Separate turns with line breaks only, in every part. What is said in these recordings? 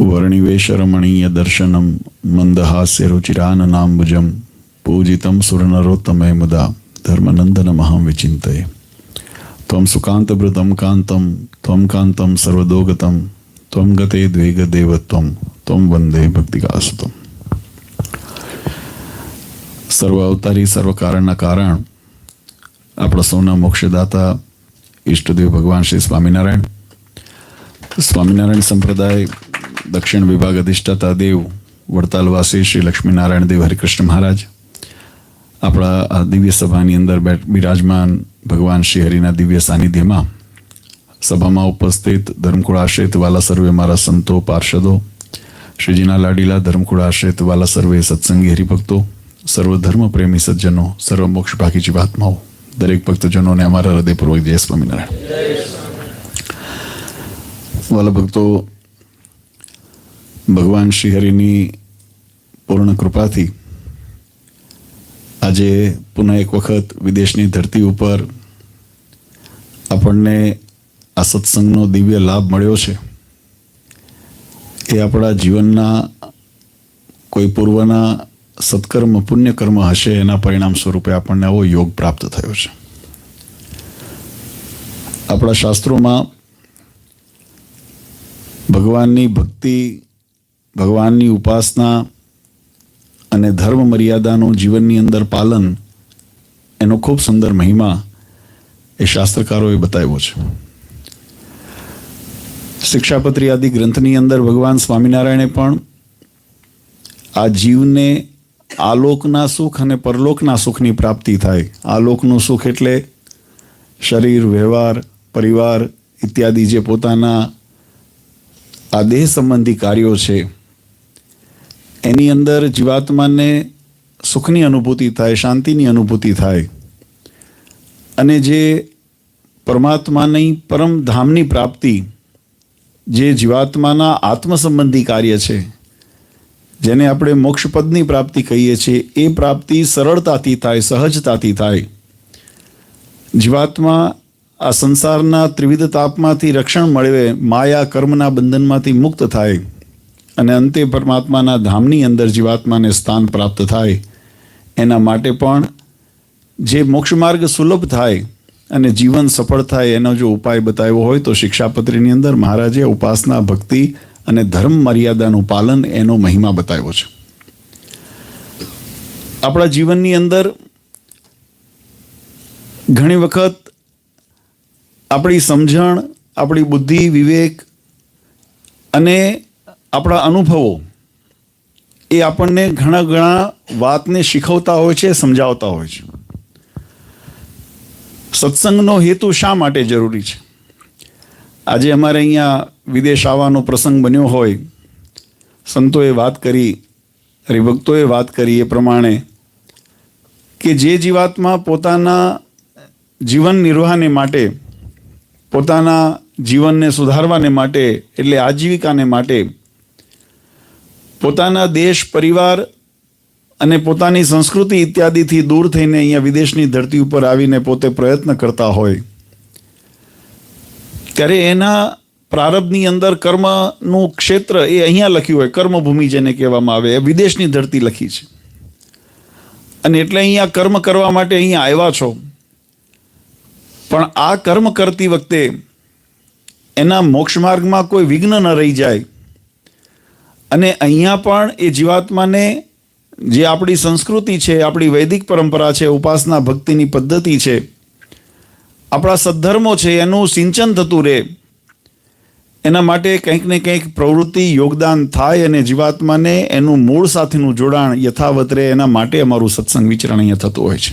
વર્ણિવેશરમણીય દર્શનમ મંદહાસ્ય રુચિરાનનાંબુજમ પૂજિતમ સુરનરોત્તમે મુદા ધર્મનંદનમહં વિચિંતયે ત્વં સુકાંતભૃતમ કાંતમ ત્વં કાંતમ સર્વદોગતમ ત્વં ગતે દ્વેગદેવત્વમ ત્વં વંદે ભક્તિકાસુતમ. સર્વ અવતારી સર્વ કારણના કારણ આપણા સૌના મોક્ષદાતા ઈષ્ટદેવ ભગવાન શ્રી સ્વામિનારાયણ. સ્વામિનારાયણ સંપ્રદાય દક્ષિણ વિભાગ અધિષ્ઠાતા દેવ વડતાલવાસી શ્રી લક્ષ્મીનારાયણ દેવ હરિકૃષ્ણ મહારાજ આપણા આ દિવ્ય સભાની અંદર બિરાજમાન ભગવાન શ્રી હરિના દિવ્ય સાનિધ્યમાં સભામાં ઉપસ્થિત ધર્મકુળ આશ્રિત વાલા સર્વે મારા સંતો પાર્ષદો, શ્રીજીના લાડીલા ધર્મકુળ આશ્રિત વાલા સર્વે સત્સંગી હરિભક્તો, સર્વ ધર્મ પ્રેમી સજ્જનો, સર્વ મોક્ષ ભાગી જીવાત્માઓ, દરેક ભક્તજનોને અમારા હૃદયપૂર્વક જય સ્વામિનારાયણ. વાલા ભક્તો, ભગવાન શ્રી હરિની પૂર્ણ કૃપાથી આજે પુનઃ એક વખત વિદેશની ધરતી ઉપર આપણને આ સત્સંગનો દિવ્ય લાભ મળ્યો છે. એ આપણા જીવનના કોઈ પૂર્વના સત્કર્મ પુણ્યકર્મ હશે, એના પરિણામ સ્વરૂપે આપણને આવો યોગ પ્રાપ્ત થયો છે. આપણા શાસ્ત્રોમાં ભગવાનની ભક્તિ, ભગવાનની ઉપાસના અને ધર્મ મર્યાદાનું જીવનની અંદર પાલન, એનો ખૂબ સુંદર મહિમા એ શાસ્ત્રકારોએ બતાવ્યો છે. શિક્ષાપત્રી આદિ ગ્રંથની અંદર ભગવાન સ્વામિનારાયણે પણ આ જીવને આલોકના સુખ અને પરલોકના સુખની પ્રાપ્તિ થાય. આલોકનું સુખ એટલે શરીર, વ્યવહાર, પરિવાર ઇત્યાદિ જે પોતાના આ દેહ સંબંધી કાર્યો છે, એની અંદર જીવાત્માને સુખની અનુભૂતિ થાય, શાંતિની અનુભૂતિ થાય. અને જે પરમાત્માની પરમધામની પ્રાપ્તિ, જે જીવાત્માના આત્મ સંબંધી કાર્ય છે, જેને આપણે મોક્ષપદની પ્રાપ્તિ કહીએ છીએ, એ પ્રાપ્તિ સરળતાથી થાય, સહજતાથી થાય. જીવાત્મા આ સંસારના ત્રિવિધ તાપમાંથી રક્ષણ મળે, માયા કર્મના બંધનમાંથી મુક્ત થાય અને અંતે પરમાત્માના ધામની અંદર જીવાત્માને સ્થાન પ્રાપ્ત થાય. એના માટે પણ જે મોક્ષ માર્ગ સુલભ થાય અને જીવન સફળ થાય, એનો જો ઉપાય બતાવ્યો હોય તો શિક્ષાપત્રીની અંદર મહારાજે ઉપાસના, ભક્તિ અને ધર્મ મર્યાદાનું પાલન, એનો મહિમા બતાવ્યો છે. આપણા જીવનની અંદર ઘણી વખત આપણી સમજણ, આપણી બુદ્ધિ, વિવેક અને આપણા અનુભવો એ આપણને ઘણા વાતને શીખવતા હોય છે, સમજાવતા હોય છે. સત્સંગનો હેતુ શા માટે જરૂરી છે? આજે અમારે અહીંયા વિદેશ આવવાનો પ્રસંગ બન્યો હોય, સંતોએ વાત કરી, હરિભક્તોએ વાત કરી એ પ્રમાણે કે જે જીવાત્મા પોતાના જીવન નિર્વાહને માટે, પોતાના જીવનને સુધારવાને માટે, એટલે આજીવિકાને માટે પોતાના દેશ, પરિવાર અને પોતાની સંસ્કૃતિ ઇત્યાદિથી દૂર થઈને અહીંયા વિદેશની ધરતી ઉપર આવીને પોતે પ્રયત્ન કરતા હોય, ત્યારે એના પ્રારબ્ધની અંદર કર્મનું ક્ષેત્ર એ અહીંયા લખ્યું હોય, કર્મભૂમિ જેને કહેવામાં આવે, એ વિદેશની ધરતી લખી છે. અને એટલે અહીંયા કર્મ કરવા માટે અહીંયા આવ્યા છો. પણ આ કર્મ કરતી વખતે એના મોક્ષ માર્ગમાં કોઈ વિઘ્ન ન રહી જાય. અને અહીંયા પણ એ જીવાત્માને જે આપણી સંસ્કૃતિ છે, આપણી વૈદિક પરંપરા છે, ઉપાસના ભક્તિની પદ્ધતિ છે, આપણા સદ્ધર્મો છે, એનું સિંચન થતું રહે, એના માટે કંઈક ને કંઈક પ્રવૃત્તિ, યોગદાન થાય અને જીવાત્માને એનું મૂળ સાથેનું જોડાણ યથાવત રહે, એના માટે અમારું સત્સંગ વિચરણ અહીંયા થતું હોય છે.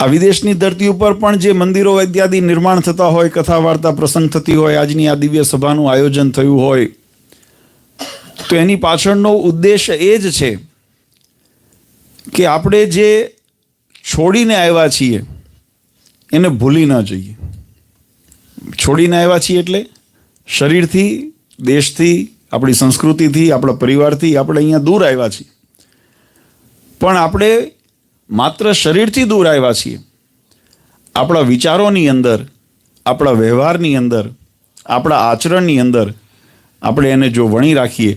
આ વિદેશની ધરતી ઉપર પણ જે મંદિરો ઇત્યાદિ નિર્માણ થતા હોય, કથા વાર્તા પ્રસંગ થતી હોય, આજની આ દિવ્ય સભાનું આયોજન થયું હોય, તો એની પાછળનો ઉદ્દેશ એ જ છે કે આપણે જે છોડીને આવ્યા છીએ એને ભૂલી ન જઈએ. છોડીને આવ્યા છીએ એટલે શરીરથી, દેશથી, આપણી સંસ્કૃતિથી, આપણા પરિવારથી આપણે અહીંયા દૂર આવ્યા છીએ. પણ આપણે માત્ર શરીરથી દૂર આવ્યા છીએ. આપણા વિચારોની અંદર, આપણા વ્યવહારની અંદર, આપણા આચરણની અંદર આપણે એને જો વણી રાખીએ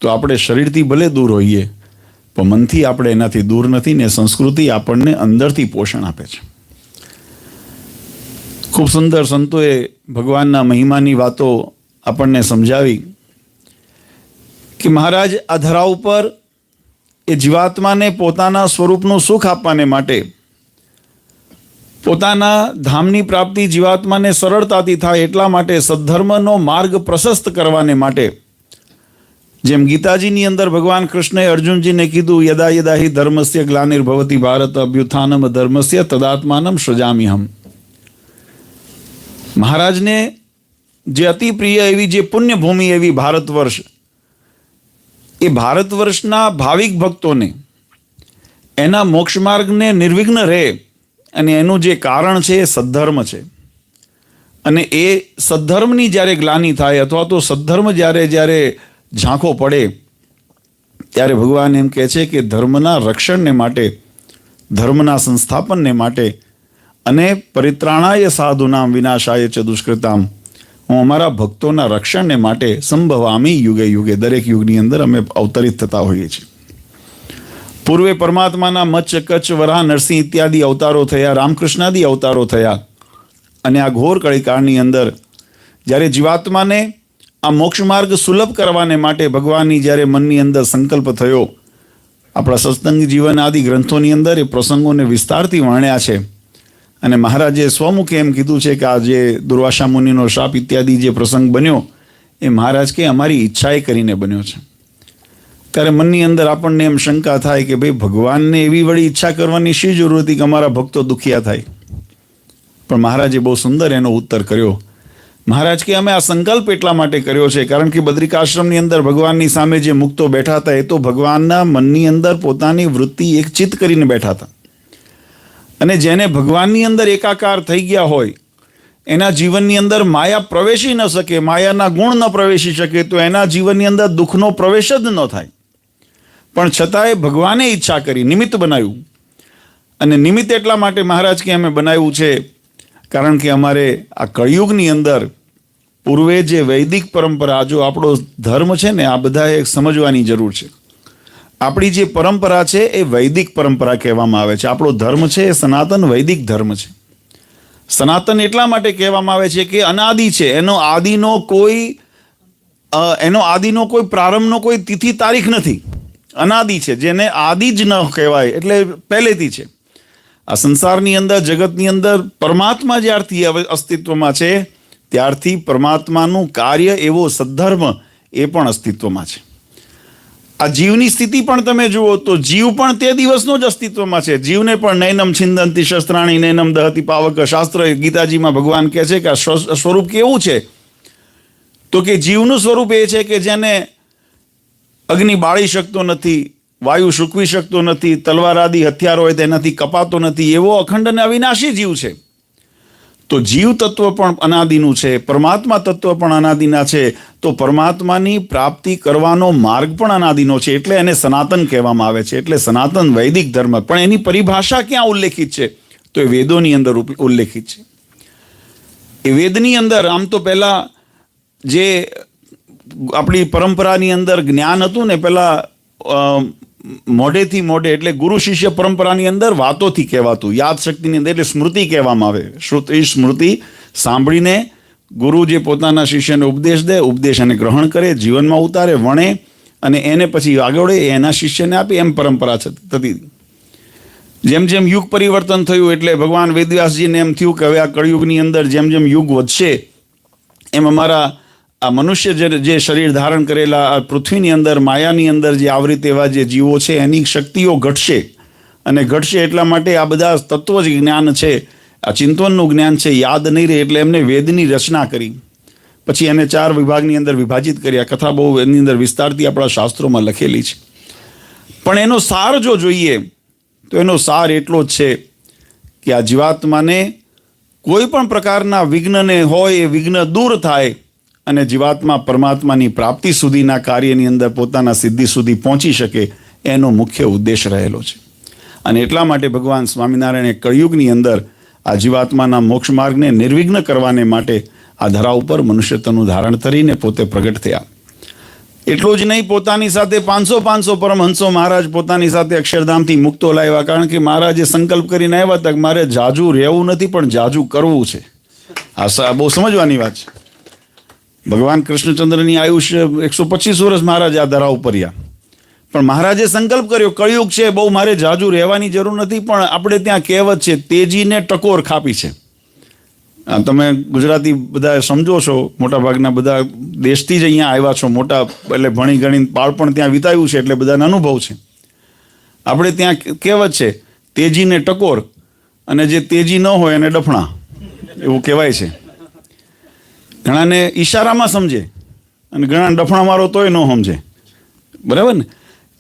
તો આપણે શરીરથી ભલે દૂર હોઈએ પણ મનથી આપણે એનાથી દૂર નથી ને સંસ્કૃતિ આપણને અંદરથી પોષણ આપે છે. ખૂબ સુંદર સંતોએ ભગવાનના મહિમાની વાતો આપણને સમજાવી કે મહારાજ આ ધરા ઉપર એ જીવાત્માને પોતાના સ્વરૂપનું સુખ આપવાને માટે, પોતાના ધામની પ્રાપ્તિ જીવાત્માને સરળતાથી થાય એટલા માટે સદ્ધર્મનો માર્ગ પ્રશસ્ત કરવાને માટે, જેમ ગીતાજીની અંદર ભગવાન કૃષ્ણએ અર્જુનજીને કીધું યદા યદા હિ ધર્મસ્ય ગ્લાનિર્ભવતિ ભારત અભ્યુત્થાનમ ધર્મસ્ય તદાત્માનમ સૃજામ્યહમ. મહારાજને જે અતિ પ્રિય એવી જે પુણ્યભૂમિ એવી ભારત વર્ષ, એ ભારત વર્ષના ભાવિક ભક્તોને એના મોક્ષ માર્ગને નિર્વિઘ્ન રહે અને એનું જે કારણ છે એ સદ્ધર્મ છે. અને એ સદ્ધર્મની જ્યારે ગ્લાનિ થાય અથવા તો સદ્ધર્મ જ્યારે ઝાંખો પડે ત્યારે ભગવાન એમ કહે છે કે ધર્મના રક્ષણને માટે, ધર્મના સંસ્થાપનને માટે અને પરિત્રાણાય સાધુનામ વિનાશાય ચ દુષ્કૃતામ, હું અમારા ભક્તોના રક્ષણને માટે સંભવામી યુગે યુગે, દરેક યુગની અંદર અમે અવતરિત થતા હોઈએ છીએ. પૂર્વે પરમાત્માના મચ્છ કચ્છ વરાહ નરસિંહ ઇત્યાદિ અવતારો થયા, રામકૃષ્ણાદિ અવતારો થયા અને આ ઘોર કળીકાળની અંદર જ્યારે જીવાત્માને આ મોક્ષ માર્ગ સુલભ કરવાને માટે ભગવાનની જ્યારે મનની અંદર સંકલ્પ થયો, આપણા સત્સંગ જીવન આદિ ગ્રંથોની અંદર એ પ્રસંગોને વિસ્તારથી વર્ણ્યા છે. અને મહારાજે સ્વમુખે એમ કીધું છે કે આ જે દુર્વાસા મુનિનો શાપ ઇત્યાદિ જે પ્રસંગ બન્યો એ મહારાજ કે અમારી ઈચ્છાએ કરીને બન્યો છે. ત્યારે મનની અંદર આપણને એમ શંકા થાય કે ભાઈ ભગવાનને એવી વળી ઈચ્છા કરવાની શી જરૂર હતી કે અમારા ભક્તો દુખિયા થાય? પણ મહારાજે બહુ સુંદર એનો ઉત્તર કર્યો. મહારાજ કે અમે આ સંકલ્પ એટલા માટે કર્યો છે કારણ કે બદ્રિકાશ્રમની અંદર ભગવાનની સામે જે મુક્તો બેઠા હતા એ તો ભગવાનના મનની અંદર પોતાની વૃત્તિ એક ચિત્ત કરીને બેઠા હતા. અને જેને ભગવાનની અંદર એકાકાર થઈ ગયા હોય, એના જીવનની અંદર માયા પ્રવેશી ન શકે, માયાના ગુણ ન પ્રવેશી શકે, તો એના જીવનની અંદર દુઃખનો પ્રવેશ જ ન થાય. પણ છતાંય ભગવાને ઈચ્છા કરી, નિમિત્ત બનાવ્યું. અને નિમિત્ત એટલા માટે મહારાજ કે અમે બનાવ્યું છે કારણ કે અમારે આ કળિયુગની અંદર પૂર્વે જે વૈદિક પરંપરા, જો આપણો ધર્મ છે ને આ બધાએ સમજવાની જરૂર છે. આપણી જે પરંપરા છે એ વૈદિક પરંપરા કહેવામાં આવે છે. આપણો ધર્મ છે એ સનાતન વૈદિક ધર્મ છે. સનાતન એટલા માટે કહેવામાં આવે છે કે અનાદિ છે, એનો આદિનો કોઈ પ્રારંભનો કોઈ તિથિ તારીખ નથી, અનાદિ છે, જેને આદિ જ ન કહેવાય એટલે પહેલેથી છે. આ સંસારની અંદર, જગતની અંદર પરમાત્મા જ્યારથી અસ્તિત્વમાં છે ત્યારથી પરમાત્માનું કાર્ય એવો સદ્ધર્મ એ પણ અસ્તિત્વમાં છે. આ જીવની સ્થિતિ પણ તમે જુઓ તો જીવ પણ તે દિવસનો જ અસ્તિત્વમાં છે. જીવને પણ નૈનમ છિંદંતી શસ્ત્રાણી નૈનમ દહતી પાવક, શાસ્ત્ર ગીતાજીમાં ભગવાન કહે છે કે આ સ્વરૂપ કેવું છે? તો કે જીવનું સ્વરૂપ એ છે કે જેને અગ્નિ બાળી શકતો નથી, વાયુ સૂકવી શકતો નથી, તલવાર આદિ હથિયાર હોય તેનાથી કપાતો નથી, એવો અખંડ અને અવિનાશી જીવ છે. તો જીવ તત્વ પણ અનાદિનું છે, પરમાત્મા તત્વ પણ અનાદિના છે. તો પરમાત્માની પ્રાપ્તિ કરવાનો માર્ગ પણ અનાદિનો છે, એટલે એને સનાતન કહેવામાં આવે છે. એટલે સનાતન વૈદિક ધર્મ. પણ એની પરિભાષા ક્યાં ઉલ્લેખિત છે? તો એ વેદોની અંદર ઉલ્લેખિત છે. એ વેદની અંદર આમ તો પહેલા જે આપણી પરંપરાની અંદર જ્ઞાન હતું ને, પહેલા મોઢેથી મોઢે એટલે ગુરુ શિષ્ય પરંપરાની અંદર વાતોથી કહેવાતું, યાદ શક્તિની અંદર એટલે સ્મૃતિ કહેવામાં આવે. સ્મૃતિ સાંભળીને ગુરુ જે પોતાના શિષ્યને ઉપદેશ દે, ઉપદેશ એને ગ્રહણ કરે, જીવનમાં ઉતારે, વણે અને એને પછી આગળ એના શિષ્યને આપી, એમ પરંપરા થતી. જેમ જેમ યુગ પરિવર્તન થયું એટલે ભગવાન વેદવ્યાસજીને એમ થયું કે હવે આ કળિયુગની અંદર જેમ જેમ યુગ વધશે એમ અમારા આ મનુષ્ય જે શરીર ધારણ કરેલા આ પૃથ્વીની અંદર, માયાની અંદર જે આવૃત એવા જે જીવો છે એની શક્તિઓ ઘટશે. અને ઘટશે એટલા માટે આ બધા તત્વ જ જ્ઞાન છે, આ ચિંતનનું જ્ઞાન છે, યાદ નહીં રહે એટલે એમને વેદની રચના કરી. પછી એને 4 વિભાગની અંદર વિભાજિત કર્યા. કથા બહુ એની અંદર વિસ્તારથી આપણા શાસ્ત્રોમાં લખેલી છે. પણ એનો સાર જો જોઈએ તો એનો સાર એટલો જ છે કે આ જીવાત્માને કોઈ પણ પ્રકારના વિઘ્નને હોય એ વિઘ્ન દૂર થાય અને જીવાત્મા પરમાત્માની પ્રાપ્તિ સુધીના કાર્યની અંદર પોતાના સિદ્ધિ સુધી પહોંચી શકે, એનો મુખ્ય ઉદ્દેશ રહેલો છે. અને એટલા માટે ભગવાન સ્વામિનારાયણે કળિયુગની અંદર આ જીવાત્માના મોક્ષ માર્ગને નિર્વિઘ્ન કરવાને માટે આ ધરા ઉપર મનુષ્યત્વનું ધારણ કરીને પોતે પ્રગટ થયા. એટલું જ નહીં, પોતાની સાથે 500 પરમહંસો મહારાજ પોતાની સાથે અક્ષરધામથી મુક્તો લાવ્યા. કારણ કે મહારાજે સંકલ્પ કરીને આવ્યા હતા કે મારે જાજુ રહેવું નથી પણ જાજુ કરવું છે. આ બહુ સમજવાની વાત છે. ભગવાન કૃષ્ણચંદ્રની આયુષ્ય 125 વર્ષ મહારાજ આ ધરા ઉપર રહ્યા, પણ મહારાજે સંકલ્પ કર્યો કળિયુગ છે, બહુ મારે જાજુ રહેવાની જરૂર નથી. પણ આપણે ત્યાં કહેવત છે, તેજીને ટકોર ખાપી છે. તમે ગુજરાતી બધા સમજો છો, મોટા ભાગના બધા દેશથી જ અહીંયા આવ્યા છો, મોટા એટલે ભણી ગણી બાળપણ ત્યાં વિતાવ્યું છે, એટલે બધાનો અનુભવ છે. આપણે ત્યાં કહેવત છે, તેજીને ટકોર, અને જે તેજી ન હોય એને ડફણા, એવું કહેવાય છે. ઘણાને ઈશારામાં સમજે અને ઘણા ડફણા મારો તોય ન સમજે, બરાબર ને?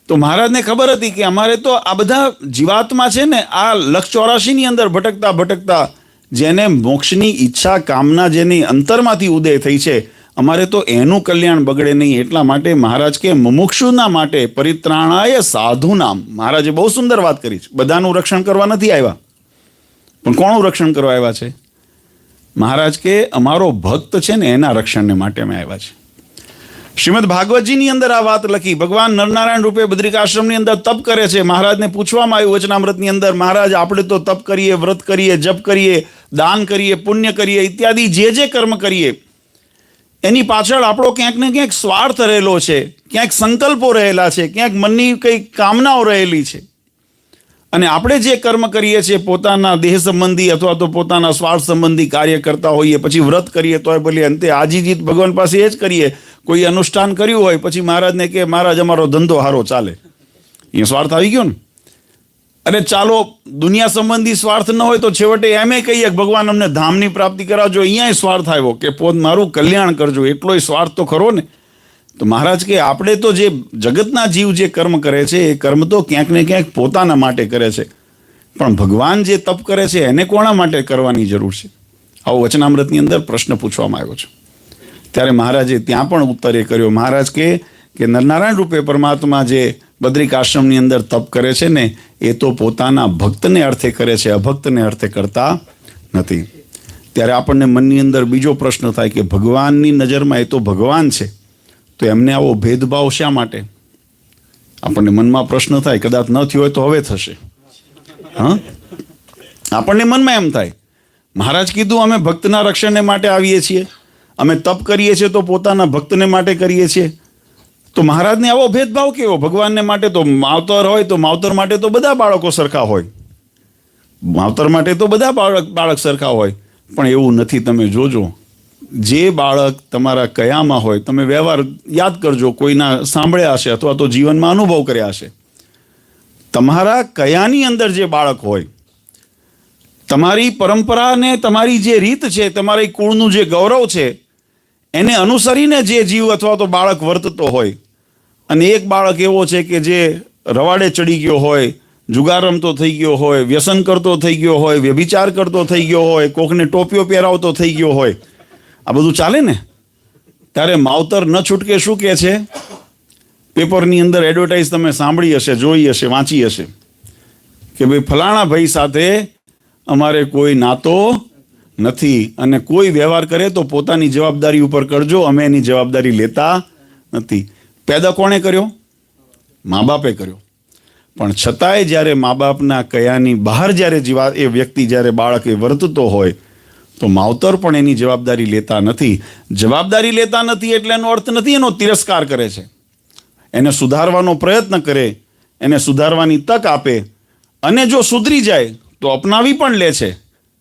તો મહારાજને ખબર હતી કે અમારે તો આ બધા જીવાત્મા છે ને, આ 184 અંદર ભટકતા જેને મોક્ષની ઈચ્છા કામના જેની અંતરમાંથી ઉદય થઈ છે, અમારે તો એનું કલ્યાણ બગડે નહીં. એટલા માટે મહારાજ કે મુમુક્ષુના માટે પરિત્રાણાય સાધુનામ. મહારાજે બહુ સુંદર વાત કરી છે. બધાનું રક્ષણ કરવા નથી આવ્યા, પણ કોનું રક્ષણ કરવા આવ્યા છે? મહારાજ કે અમારો ભક્ત છે ને એના રક્ષણને માટે અમે આવ્યા છે. શ્રીમદ ભાગવતજીની અંદર આ વાત લખી. ભગવાન નરનારાયણ રૂપે બદ્રિકાશ્રમની અંદર તપ કરે છે. મહારાજને પૂછવામાં આવ્યું વચનામૃતની અંદર, મહારાજ આપણે તો તપ કરીએ, વ્રત કરીએ, જપ કરીએ, દાન કરીએ, પુણ્ય કરીએ ઇત્યાદિ જે કર્મ કરીએ, એની પાછળ આપણો ક્યાંક ને ક્યાંક સ્વાર્થ રહેલો છે, ક્યાંક સંકલ્પો રહેલા છે, ક્યાંક મનની કઈ કામનાઓ રહેલી છે. અને આપણે જે કર્મ કરીએ છીએ પોતાના દેહ સંબંધી અથવા તો પોતાના સ્વાર્થ સંબંધી કાર્ય કરતા હોઈએ, પછી વ્રત કરીએ તોય ભલે અંતે આજીજીત ભગવાન પાસે એ જ કરીએ. કોઈ અનુષ્ઠાન કર્યું હોય પછી મહારાજને કે મહારાજ અમારો ધંધો હારો ચાલે, એ સ્વાર્થ આવી ગયો ને. અને ચાલો દુનિયા સંબંધી સ્વાર્થ ન હોય તો છેવટે એમ કહીએ કે ભગવાન અમને ધામની પ્રાપ્તિ કરાવજો, અહીંયા સ્વાર્થ આવ્યો કે મારું કલ્યાણ કરજો, એટલો સ્વાર્થ તો ખરો ને. તો મહારાજ કે આપણે તો જે જગતના જીવ જે કર્મ કરે છે એ કર્મ તો ક્યાંક ને ક્યાંક પોતાના માટે કરે છે, પણ ભગવાન જે તપ કરે છે એને કોના માટે કરવાની જરૂર છે? આવો વચનામૃતની અંદર પ્રશ્ન પૂછવામાં આવ્યો છે. ત્યારે મહારાજે ત્યાં પણ ઉત્તર એ કર્યો. મહારાજ કે નરનારાયણ રૂપે પરમાત્મા જે બદ્રિકાશ્રમની અંદર તપ કરે છે ને, એ તો પોતાના ભક્તને અર્થે કરે છે, અભક્તને અર્થે કરતા નથી. ત્યારે આપણને મનની અંદર બીજો પ્રશ્ન થાય કે ભગવાનની નજરમાં એ તો ભગવાન છે, તો એમને આવો ભેદભાવ શા માટે? આપણને મનમાં પ્રશ્ન થાય. કદાચ ન થયો હોય તો હવે થશે. હા, આપણને મનમાં એમ થાય મહારાજ કીધું અમે ભક્તના રક્ષણને માટે આવીએ છીએ, અમે તપ કરીએ છીએ તો પોતાના ભક્તને માટે કરીએ છીએ, તો મહારાજને આવો ભેદભાવ કેવો? ભગવાનને માટે તો માવતર હોય તો માવતર માટે તો બધા બાળકો સરખા હોય, માવતર માટે તો બધા બાળક સરખા હોય, પણ એવું નથી. તમે જોજો, જે બાળક તમારા કયામાં હોય, તમે વ્યવહાર યાદ કરજો, કોઈના સાંભળ્યા હશે અથવા તો જીવનમાં અનુભવ કર્યા હશે. તમારા કયાની અંદર જે બાળક હોય, તમારી પરંપરા ને તમારી જે રીત છે, તમારી કુળનું જે ગૌરવ છે, એને અનુસરીને જે જીવ અથવા તો બાળક વર્તતો હોય, અને એક બાળક એવો છે કે જે રવાડે ચડી ગયો હોય, જુગાર રમતો થઈ ગયો હોય, વ્યસન કરતો થઈ ગયો હોય, વ્યભિચાર કરતો થઈ ગયો હોય, કોકને ટોપીઓ પહેરાવતો થઈ ગયો હોય, આ બધું ચાલે ને. ત્યારે માવતર ન છૂટકે શું કહે છે? પેપરની અંદર એડવર્ટાઇઝ તમે સાંભળી હશે, જોઈ હશે, વાંચી હશે કે ભાઈ ફલાણા ભાઈ સાથે અમારે કોઈ નાતો નથી, અને કોઈ વ્યવહાર કરે તો પોતાની જવાબદારી ઉપર કરજો, અમે એની જવાબદારી લેતા નથી. પેદા કોણે કર્યો? મા બાપે કર્યો. પણ છતાંય જ્યારે મા બાપના કયાની બહાર જ્યારે એ વ્યક્તિ જ્યારે બાળક એ વર્તતો હોય તો માવતર પણ એની જવાબદારી લેતા નથી. જવાબદારી લેતા નથી એટલે એનો અર્થ નથી એનો તિરસ્કાર કરે છે. એને સુધારવાનો પ્રયત્ન કરે, એને સુધારવાની તક આપે, અને જો સુધરી જાય તો અપનાવી પણ લે છે,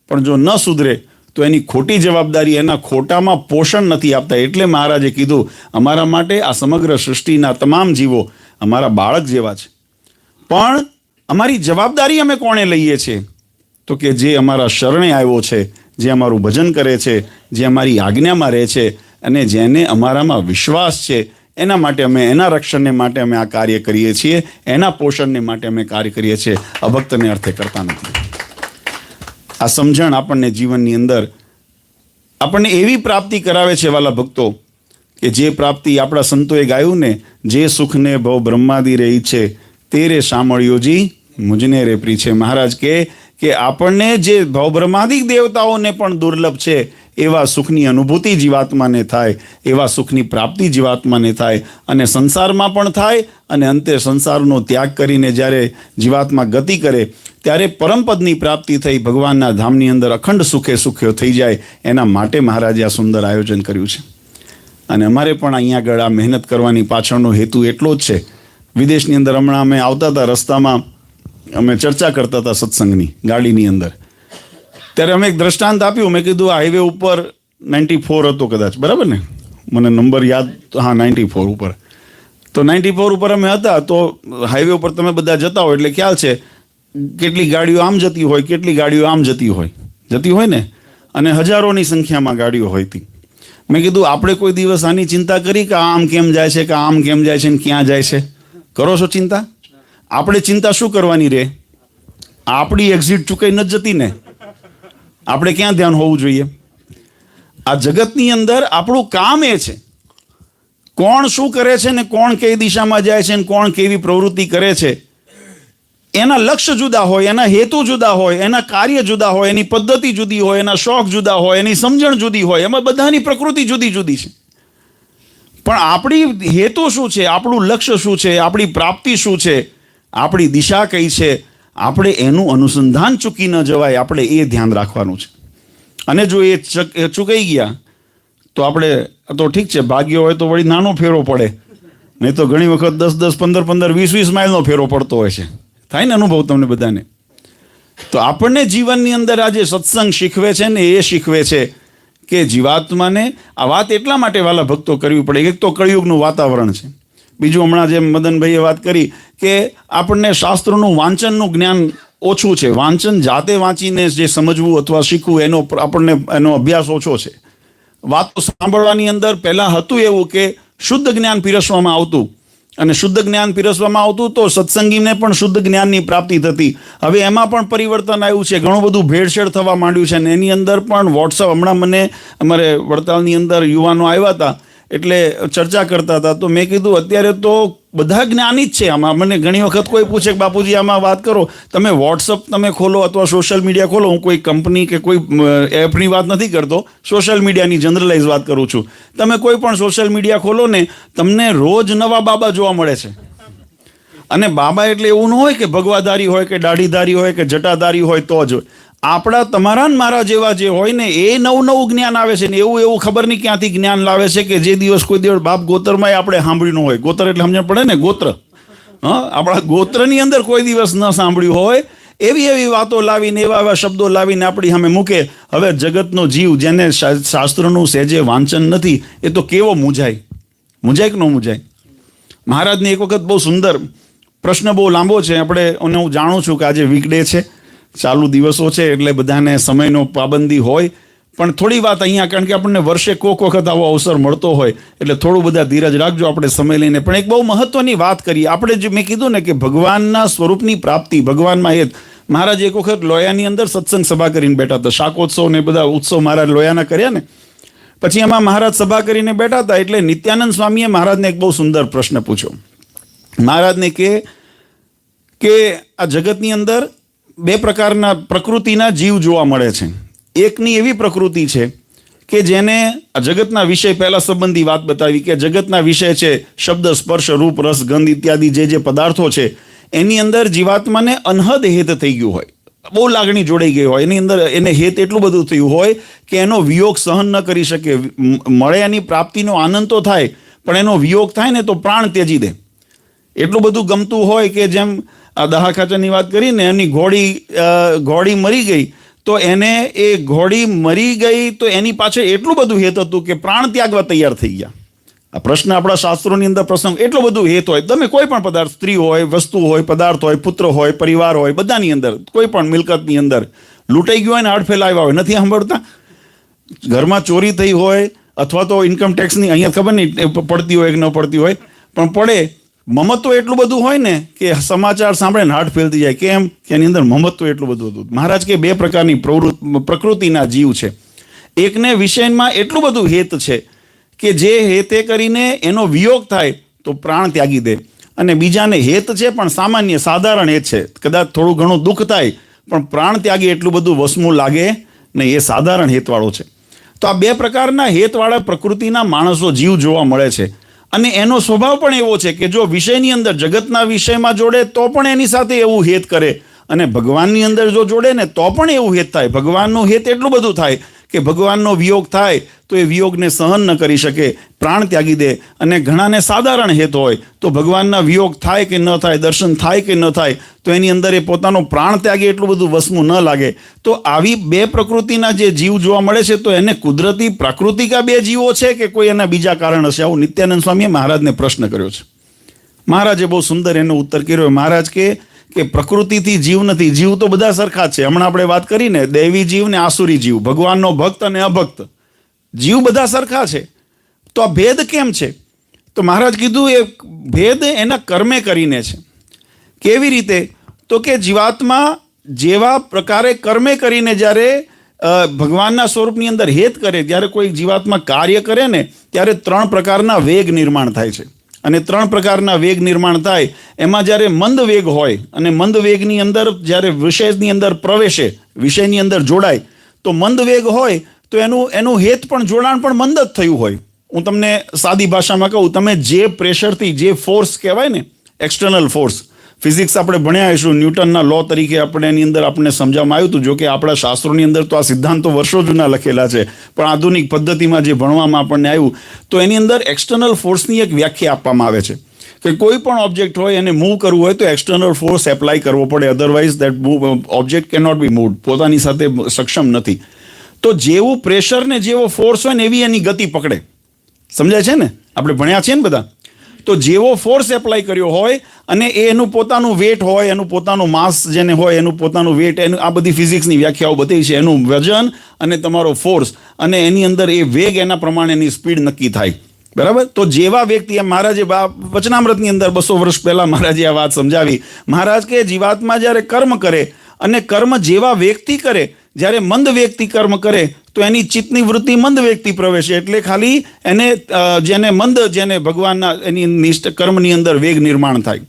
પણ જો ન સુધરે તો એની ખોટી જવાબદારી, એના ખોટામાં પોષણ નથી આપતા. એટલે મહારાજે કીધું અમારા માટે આ સમગ્ર સૃષ્ટિના તમામ જીવો અમારા બાળક જેવા છે, પણ અમારી જવાબદારી અમે કોણે લઈએ છીએ? તો કે જે અમારા શરણે આવ્યો છે, જે અમારું ભજન કરે છે, જે અમારી આજ્ઞામાં રહે છે, અને જેને અમારામાં વિશ્વાસ છે, એના માટે અમે, એના રક્ષણને માટે અમે આ કાર્ય કરીએ છીએ, એના પોષણને માટે અમે કાર્ય કરીએ છીએ, અભક્તને અર્થે કરતા નથી. આ સમજણ આપણને જીવનની અંદર આપણને એવી પ્રાપ્તિ કરાવે છે વાલા ભક્તો, કે જે પ્રાપ્તિ આપણા સંતોએ ગાયું ને, જે સુખને ભવ બ્રહ્માદિ રહી છે, તેરે સાંભળ્યોજી મુજને રે પ્રી છે. મહારાજ કે આપણને જે ભવ બ્રહ્માદિક દેવતાઓને પણ દુર્લભ છે એવા સુખની અનુભૂતિ જીવાત્માને થાય, એવા સુખની પ્રાપ્તિ જીવાત્માને થાય, અને સંસારમાં પણ થાય, અને અંતે સંસારનો ત્યાગ કરીને જ્યારે જીવાત્મા ગતિ કરે ત્યારે પરમપદની પ્રાપ્તિ થઈ ભગવાનના ધામની અંદર અખંડ સુખે સુખ્યો થઈ જાય. એના માટે મહારાજે આ સુંદર આયોજન કર્યું છે. અને અમારે પણ અહીંયા આગળ આ મહેનત કરવાની પાછળનો હેતુ એટલો જ છે. વિદેશની અંદર હમણાં અમે આવતા હતા, રસ્તામાં અમે ચર્ચા કરતા હતા સત્સંગની ગાડીની અંદર, ત્યારે અમે એક દ્રષ્ટાંત આપ્યું. મેં કીધું આ હાઈવે ઉપર 94 હતો કદાચ, બરાબર ને, મને નંબર યાદ, હા 94 ઉપર. તો 94 ઉપર અમે હતા. તો હાઈવે ઉપર તમે બધા જતા હોય એટલે ખ્યાલ છે કેટલી ગાડીઓ આમ જતી હોય, કેટલી ગાડીઓ આમ જતી હોય ને, અને હજારોની સંખ્યામાં ગાડીઓ હોય હતી. મેં કીધું આપણે કોઈ દિવસ આની ચિંતા કરી કે આમ કેમ જાય છે, કે આમ કેમ જાય છે, ને ક્યાં જાય છે? કરો છો ચિંતા? આપણે ચિંતા શું કરવાની રે? આપણી એક્ઝિટ ચૂકાઈ નથી જતી ને, આપણે ક્યાં ધ્યાન હોવું જોઈએ? આ જગતની અંદર આપણું કામ એ છે, કોણ શું કરે છે ને કોણ કઈ દિશામાં જાય છે ને કોણ કેવી પ્રવૃત્તિ કરે છે, એના લક્ષ્ય જુદા હોય, એના હેતુ જુદા હોય, એના કાર્ય જુદા હોય, એની પદ્ધતિ જુદી હોય, એના શોખ જુદા હોય, એની સમજણ જુદી હોય, એમાં બધાની પ્રકૃતિ જુદી જુદી છે. પણ આપણી હેતુ શું છે, આપણું લક્ષ્ય શું છે, આપણી પ્રાપ્તિ શું છે, આપણી દિશા કઈ છે, આપણે એનું અનુસંધાન ચૂકી ન જવાય, આપણે એ ધ્યાન રાખવાનું છે. અને જો એ ચૂકાઈ ગયા તો આપણે તો ઠીક છે, ભાગ્ય હોય તો વળી નાનો ફેરો પડે, નહીં તો ઘણી વખત 10-10, 15-15, 20-20 માઇલનો ફેરો પડતો હોય છે. થાય ને અનુભવ તમને બધાને? તો આપણને જીવનની અંદર આ જે સત્સંગ શીખવે છે ને, એ શીખવે છે કે જીવાત્માને આ વાત એટલા માટે વાલા ભક્તો કરવી પડે. એક તો કળિયુગનું વાતાવરણ છે, બીજું હમણાં જેમ મદનભાઈએ વાત કરી કે આપણને શાસ્ત્રોનું વાંચનનું જ્ઞાન ઓછું છે. વાંચન જાતે વાંચીને જે સમજવું અથવા શીખવું એનો અભ્યાસ ઓછો છે. વાતો સાંભળવાની અંદર પહેલાં હતું એવું કે શુદ્ધ જ્ઞાન પીરસવામાં આવતું, અને શુદ્ધ જ્ઞાન પીરસવામાં આવતું તો સત્સંગીને પણ શુદ્ધ જ્ઞાનની પ્રાપ્તિ થતી. હવે એમાં પણ પરિવર્તન આવ્યું છે, ઘણું બધું ભેળસેળ થવા માંડ્યું છે. અને એની અંદર પણ વોટ્સઅપ, હમણાં મને અમારે વડતાલની અંદર યુવાનો આવ્યા હતા એટલે ચર્ચા કરતા હતા, તો મેં કીધું અત્યારે તો બધા જ્ઞાની જ છે આમાં. મને ઘણી વખત કોઈ પૂછે કે બાપુજી આમાં વાત કરો, તમે વોટ્સઅપ તમે ખોલો અથવા સોશિયલ મીડિયા ખોલો, હું કોઈ કંપની કે કોઈ એપની વાત નથી કરતો, સોશિયલ મીડિયાની જનરલાઇઝ વાત કરું છું. તમે કોઈ પણ સોશિયલ મીડિયા ખોલો ને, તમને રોજ નવા બાબા જોવા મળે છે. અને બાબા એટલે એવું ન હોય કે ભગવાધારી હોય કે દાઢીધારી હોય કે જટાધારી હોય તો જ. આપણા તમારા ને મારા જેવા જે હોય ને, એ નવું જ્ઞાન આવે છે ને, એવું ખબર નહીં ક્યાંથી જ્ઞાન લાવે છે કે જે દિવસ કોઈ દિવસ બાપ ગોત્રમાં આપણે સાંભળ્યું ન હોય. ગોત્ર એટલે સમજણ પડે ને, ગોત્ર. હા, આપણા ગોત્રની અંદર કોઈ દિવસ ન સાંભળ્યું હોય એવી વાતો લાવીને, એવા શબ્દો લાવીને આપણી સામે મૂકે. હવે જગતનો જીવ જેને શાસ્ત્રનું સહેજે વાંચન નથી, એ તો કેવો મૂંઝાય કે ન મૂંઝાય? મહારાજને એક વખત બહુ સુંદર પ્રશ્ન, બહુ લાંબો છે આપણે, અને હું જાણું છું કે આજે વીકડે છે, ચાલુ દિવસો છે એટલે બધાને સમયનો પાબંદી હોય, પણ થોડી વાત અહીંયા, કારણ કે આપણને વર્ષે કોક વખત આવો અવસર મળતો હોય એટલે થોડું બધા ધીરજ રાખજો, આપણે સમય લઈને. પણ એક બહુ મહત્વની વાત કરી આપણે, જે મેં કીધું ને કે ભગવાનના સ્વરૂપની પ્રાપ્તિ, ભગવાનમાં હેત. મહારાજ એક વખત લોયાની અંદર સત્સંગ સભા કરીને બેઠા હતા, શાકોત્સવ ને બધા ઉત્સવ મહારાજ લોયાના કર્યા ને, પછી એમાં મહારાજ સભા કરીને બેઠા હતા એટલે નિત્યાનંદ સ્વામીએ મહારાજને એક બહુ સુંદર પ્રશ્ન પૂછ્યો. મહારાજને કે આ જગતની અંદર બે પ્રકારના પ્રકૃતિના જીવ જોવા મળે છે. એકની એવી પ્રકૃતિ છે કે જેને આ જગતના વિષય, પહેલા સંબંધી વાત બતાવી કે જગતના વિષય છે શબ્દ, સ્પર્શ, રૂપ, રસ, ગંધ ઇત્યાદિ જે પદાર્થો છે, એની અંદર જીવાત્માને અનહદ હેત થઈ ગયું હોય, બહુ લાગણી જોડાઈ ગઈ હોય, એની અંદર એને હેત એટલું બધું થયું હોય કે એનો વિયોગ સહન ન કરી શકે. મળે એની પ્રાપ્તિનો આનંદ તો થાય, પણ એનો વિયોગ થાય ને તો પ્રાણ ત્યજી દે. એટલું બધું ગમતું હોય કે જેમ આ દહાખાચાની વાત કરીને, એની ઘોડી મરી ગઈ તો એને, એ ઘોડી મરી ગઈ તો એની પાછળ એટલું બધું હેત હતું કે પ્રાણ ત્યાગવા તૈયાર થઈ ગયા. આ પ્રશ્ન આપણા શાસ્ત્રોની અંદર પ્રસંગ, એટલું બધું હેત હોય. તમે કોઈ પણ પદાર્થ, સ્ત્રી હોય, વસ્તુ હોય, પદાર્થ હોય, પુત્ર હોય, પરિવાર હોય, બધાની અંદર, કોઈ પણ મિલકતની અંદર લૂંટાઈ ગયું હોય ને હાડ ફેલાવ્યા હોય, નથી સાંભળતા? ઘરમાં ચોરી થઈ હોય અથવા તો ઇન્કમ ટેક્સની અહીંયા ખબર નહીં પડતી હોય કે ન પડતી હોય, પણ પડે, મમત્વ એટલું બધું હોય ને કે સમાચાર સાંભળે ને હાર્ટ ફેલ થઈ જાય. કેમ કે એની અંદર મમત્વ એટલું બધું હતું. મહારાજ કે બે પ્રકારની પ્રકૃતિના જીવ છે. એકને વિષયમાં એટલું બધું હેત છે કે જે હેતે કરીને એનો વિયોગ થાય તો પ્રાણ ત્યાગી દે, અને બીજાને હેત છે પણ સામાન્ય સાધારણ હેત છે, કદાચ થોડું ઘણું દુઃખ થાય પણ પ્રાણ ત્યાગી એટલું બધું વસમું લાગે નહીં, એ સાધારણ હેતવાળો છે. તો આ બે પ્રકારના હેતવાળા પ્રકૃતિના માણસો જીવ જોવા મળે છે. અને એનો સ્વભાવ પણ એવો છે કે જો વિષયની અંદર જગતના વિષયમાં જોડે તો પણ એની સાથે એવું હેત કરે, અને ભગવાનની અંદર જો જોડે ને તો પણ એવું હેત થાય. ભગવાનનું હેત એટલું બધું થાય કે ભગવાનનો વિયોગ થાય તો એ વિયોગને સહન ન કરી શકે, પ્રાણ ત્યાગી દે. અને ઘણાને સાધારણ હેત હોય તો ભગવાનના વિયોગ થાય કે ન થાય, દર્શન થાય કે ન થાય, તો એની અંદર એ પોતાનો પ્રાણ ત્યાગે એટલું બધું વસવું ન લાગે. તો આવી બે પ્રકૃતિના જે જીવ જોવા મળે છે, તો એને કુદરતી પ્રાકૃતિક બે જીવો છે કે કોઈ એના બીજા કારણ હશે? આવું નિત્યાનંદ સ્વામીએ મહારાજને પ્રશ્ન કર્યો છે. મહારાજે બહુ સુંદર એનો ઉત્તર કર્યો. મહારાજ કે પ્રકૃતિથી જીવ નથી, જીવ તો બધા સરખા છે. હમણાં આપણે વાત કરીને દૈવી જીવ ને આસુરી જીવ, ભગવાનનો ભક્ત અને અભક્ત, જીવ બધા સરખા છે. તો આ ભેદ કેમ છે? તો મહારાજ કીધું એ ભેદ એના કર્મે કરીને છે. કેવી રીતે? તો કે જીવાત્મા જેવા પ્રકારે કર્મે કરીને જ્યારે ભગવાનના સ્વરૂપની અંદર હેત કરે, જ્યારે કોઈ જીવાત્મા કાર્ય કરે ને ત્યારે 3 પ્રકારના વેગ નિર્માણ થાય છે. અને 3 પ્રકારના વેગ નિર્માણ થાય એમાં જ્યારે મંદ વેગ હોય, અને મંદ વેગની અંદર જ્યારે વિષયની અંદર પ્રવેશે, વિષયની અંદર જોડાય, તો મંદ વેગ હોય તો એનું હેત પણ જોડાણ પણ મંદ જ થયું હોય. હું તમને સાદી ભાષામાં કહું, તમે જે પ્રેશરથી, જે ફોર્સ કહેવાય ને, એક્સટર્નલ ફોર્સ, ફિઝિક્સ આપણે ભણ્યા હશું, ન્યૂટનના લો તરીકે આપણે એની અંદર આપણને સમજાવવામાં આવ્યું હતું. જો કે આપણા શાસ્ત્રોની અંદર તો આ સિદ્ધાંતો વર્ષો જૂના લખેલા છે, પણ આધુનિક પદ્ધતિમાં જે ભણવામાં આપણને આવ્યું, તો એની અંદર એક્સટર્નલ ફોર્સની એક વ્યાખ્યા આપવામાં આવે છે કે કોઈ પણ ઓબ્જેક્ટ હોય એને મૂવ કરવું હોય તો એક્સટર્નલ ફોર્સ એપ્લાય કરવો પડે, otherwise that object can not be moved, પોતાની સાથે સક્ષમ નથી. તો જેવું પ્રેશર ને જેવો ફોર્સ હોય ને એવી એની ગતિ પકડે. સમજાય છે ને? આપણે ભણ્યા છીએ ને બધા. તો જેવો ફોર્સ એપ્લાય કર્યો હોય અને એનું પોતાનું વેટ હોય, એનું પોતાનું માસ જેને હોય, એનું પોતાનું વેટ, એનું આ બધી ફિઝિક્સની વ્યાખ્યાઓ બતાવી છે, એનું વજન અને તમારો ફોર્સ, અને એની અંદર એ વેગ, એના પ્રમાણેની સ્પીડ નક્કી થાય. બરાબર? તો જેવા વ્યક્તિ, એમ મહારાજે વચનામૃતની અંદર 200 વર્ષ પહેલા મહારાજે આ વાત સમજાવી. મહારાજ કે જીવાત્મા જ્યારે કર્મ કરે અને કર્મ જેવા વ્યક્તિ કરે, જ્યારે મંદ વ્યક્તિ કર્મ કરે તો એની ચિત્તની વૃત્તિ મંદ વ્યક્તિ પ્રવેશે, એટલે ખાલી એને જેને ભગવાનના એની નિષ્ઠ કર્મની અંદર વેગ નિર્માણ થાય.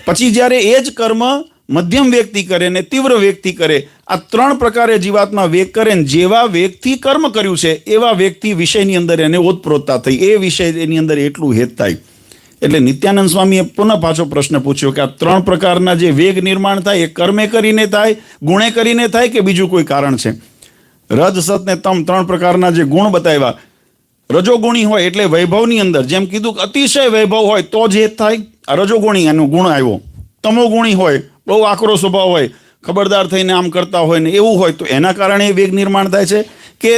પછી જ્યારે એ જ કર્મ મધ્યમ વ્યક્તિ કરે ને તીવ્ર વ્યક્તિ કરે, આ 3 પ્રકારે જીવાત્મા વેગ કરે ને જેવા વ્યક્તિ કર્મ કર્યું છે એવા વ્યક્તિ વિષયની અંદર એને ઓતપ્રોતતા થઈ, એ વિષય એની અંદર એટલું હેત થાય. એટલે નિત્યાનંદ સ્વામીએ પુનઃ પાછો પ્રશ્ન પૂછ્યો કે આ 3 પ્રકારના જે વેગ નિર્માણ થાય એ કર્મે કરીને થાય, ગુણે કરીને થાય કે બીજું કોઈ કારણ છે? રજ, સત ને તમ 3 પ્રકારના જે ગુણ બતાવ્યા. રજોગુણી હોય એટલે વૈભવની અંદર, જેમ કીધું અતિશય વૈભવ હોય તો જ હેત થાય, આ રજોગુણી એનો ગુણ આવ્યો. તમોગુણી હોય, બહુ આકરો સ્વભાવ હોય, ખબરદાર થઈને આમ કરતા હોય ને એવું હોય તો એના કારણે વેગ નિર્માણ થાય છે. કે